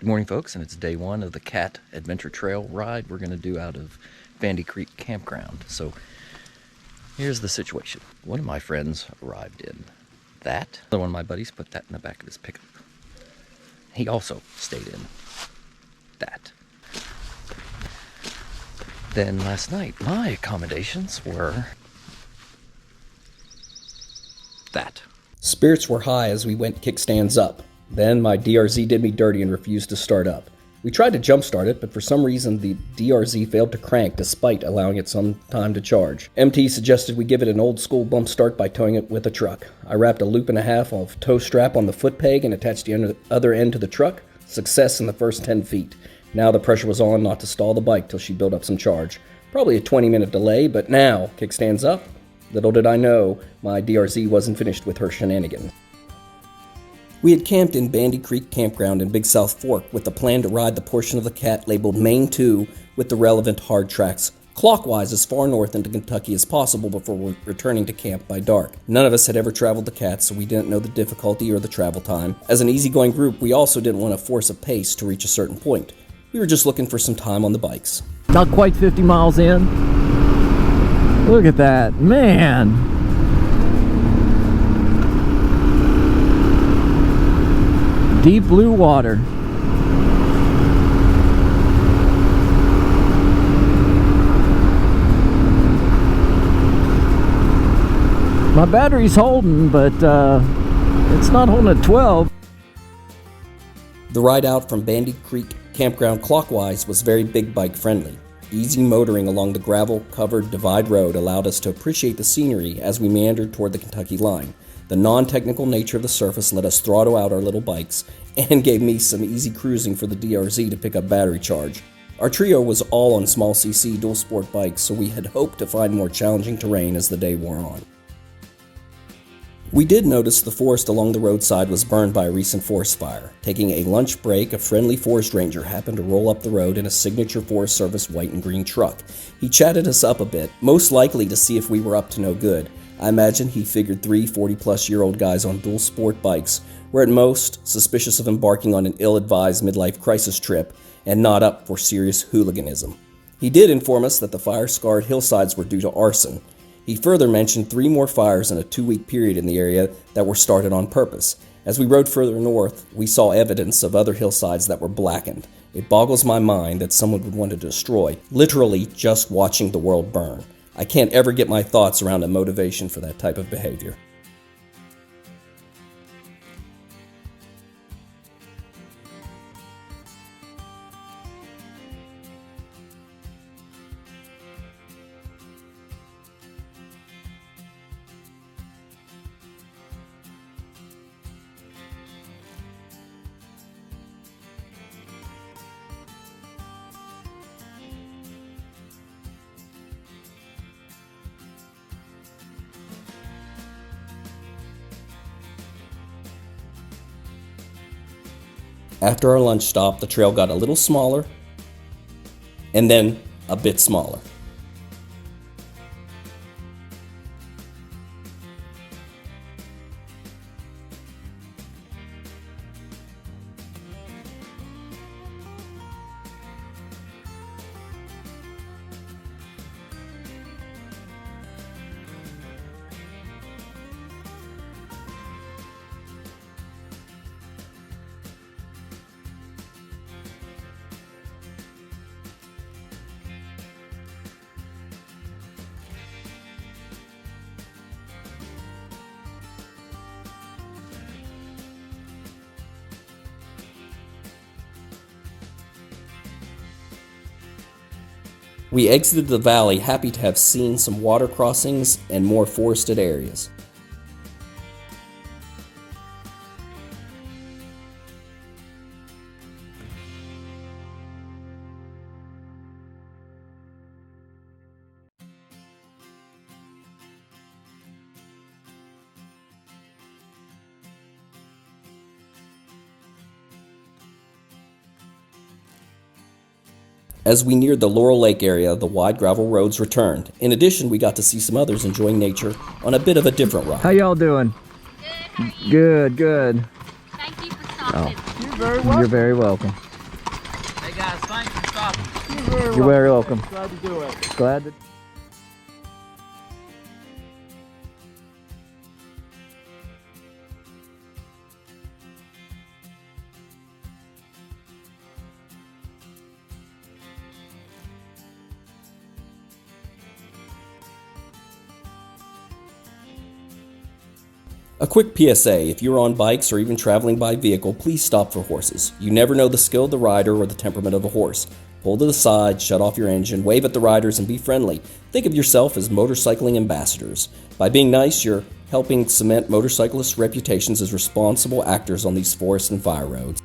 Good morning, folks, and it's day one of the Cat Adventure Trail ride we're going to do out of Bandy Creek Campground. So here's the situation. One of my friends arrived in that. Another one of my buddies put that in the back of his pickup. He also stayed in that. Then last night, my accommodations were that. Spirits were high as we went kickstands up. Then my DRZ did me dirty and refused to start up. We tried to jumpstart it, but for some reason the DRZ failed to crank despite allowing it some time to charge. MT suggested we give it an old school bump start by towing it with a truck. I wrapped a loop and a half of tow strap on the foot peg and attached the other end to the truck. Success in the first 10 feet. Now the pressure was on not to stall the bike till she built up some charge. Probably a 20-minute delay, but now, kickstands up. Little did I know, my DRZ wasn't finished with her shenanigans. We had camped in Bandy Creek Campground in Big South Fork with the plan to ride the portion of the Cat labeled Main2 with the relevant hard tracks clockwise as far north into Kentucky as possible before returning to camp by dark. None of us had ever traveled the Cat, so we didn't know the difficulty or the travel time. As an easygoing group, we also didn't want to force a pace to reach a certain point. We were just looking for some time on the bikes. Not quite 50 miles in. Look at that, man. Deep blue water. My battery's holding, but it's not holding at 12. The ride out from Bandy Creek Campground clockwise was very big bike friendly. Easy motoring along the gravel-covered divide road allowed us to appreciate the scenery as we meandered toward the Kentucky line. The non-technical nature of the surface let us throttle out our little bikes and gave me some easy cruising for the DRZ to pick up battery charge. Our trio was all on small CC dual sport bikes, so we had hoped to find more challenging terrain as the day wore on. We did notice the forest along the roadside was burned by a recent forest fire. Taking a lunch break, a friendly forest ranger happened to roll up the road in a signature Forest Service white and green truck. He chatted us up a bit, most likely to see if we were up to no good. I imagine he figured 3 40-plus-year-old guys on dual sport bikes were at most suspicious of embarking on an ill-advised midlife crisis trip and not up for serious hooliganism. He did inform us that the fire-scarred hillsides were due to arson. He further mentioned 3 more fires in a 2-week period in the area that were started on purpose. As we rode further north, we saw evidence of other hillsides that were blackened. It boggles my mind that someone would want to destroy, literally just watching the world burn. I can't ever get my thoughts around a motivation for that type of behavior. After our lunch stop, the trail got a little smaller, and then a bit smaller. We exited the valley happy to have seen some water crossings and more forested areas. As we neared the Laurel Lake area, the wide gravel roads returned. In addition, we got to see some others enjoying nature on a bit of a different ride. How y'all doing? Good. Good. Thank you for stopping. You're very welcome. Thanks for stopping. You're very welcome. Glad to do it. Glad to. A quick PSA, if you're on bikes or even traveling by vehicle, please stop for horses. You never know the skill of the rider or the temperament of the horse. Pull to the side, shut off your engine, wave at the riders, and be friendly. Think of yourself as motorcycling ambassadors. By being nice, you're helping cement motorcyclists' reputations as responsible actors on these forest and fire roads.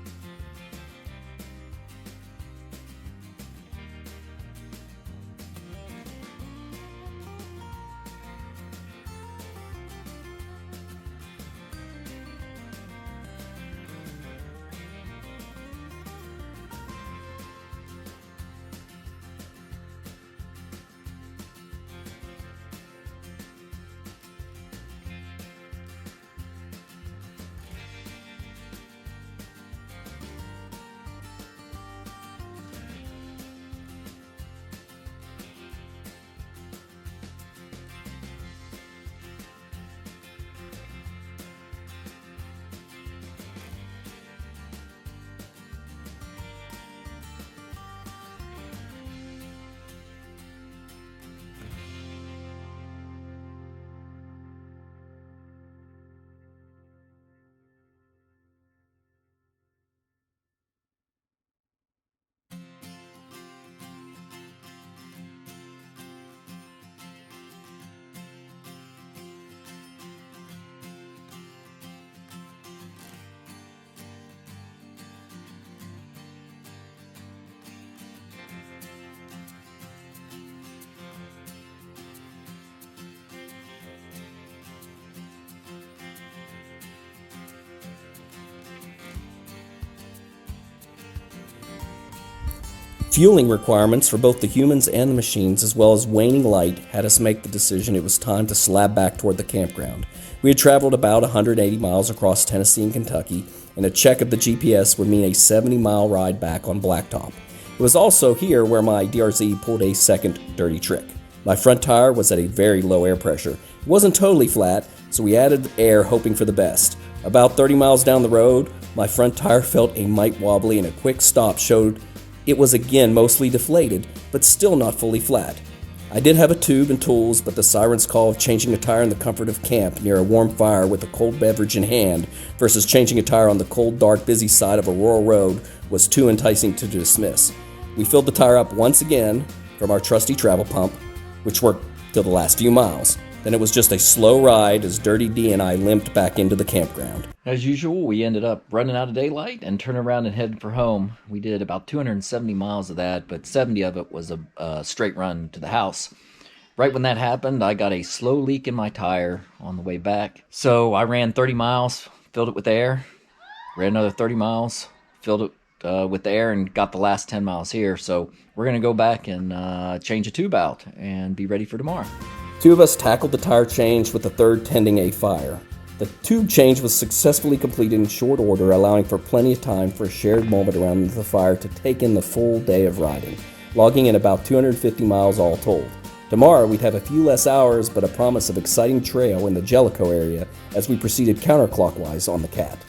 Fueling requirements for both the humans and the machines, as well as waning light, had us make the decision it was time to slab back toward the campground. We had traveled about 180 miles across Tennessee and Kentucky, and a check of the GPS would mean a 70-mile ride back on blacktop. It was also here where my DRZ pulled a second dirty trick. My front tire was at a very low air pressure. It wasn't totally flat, so we added air hoping for the best. About 30 miles down the road, my front tire felt a mite wobbly, and a quick stop showed it was again mostly deflated, but still not fully flat. I did have a tube and tools, but the siren's call of changing a tire in the comfort of camp near a warm fire with a cold beverage in hand versus changing a tire on the cold, dark, busy side of a rural road was too enticing to dismiss. We filled the tire up once again from our trusty travel pump, which worked till the last few miles. Then it was just a slow ride as Dirty D and I limped back into the campground. As usual, we ended up running out of daylight and turning around and heading for home. We did about 270 miles of that, but 70 of it was a straight run to the house. Right when that happened, I got a slow leak in my tire on the way back. So I ran 30 miles, filled it with air, ran another 30 miles, filled it with air, and got the last 10 miles here. So we're going to go back and change a tube out and be ready for tomorrow. Two of us tackled the tire change with the third tending a fire. The tube change was successfully completed in short order, allowing for plenty of time for a shared moment around the fire to take in the full day of riding, logging in about 250 miles all told. Tomorrow we'd have a few less hours, but a promise of exciting trail in the Jellicoe area as we proceeded counterclockwise on the Cat.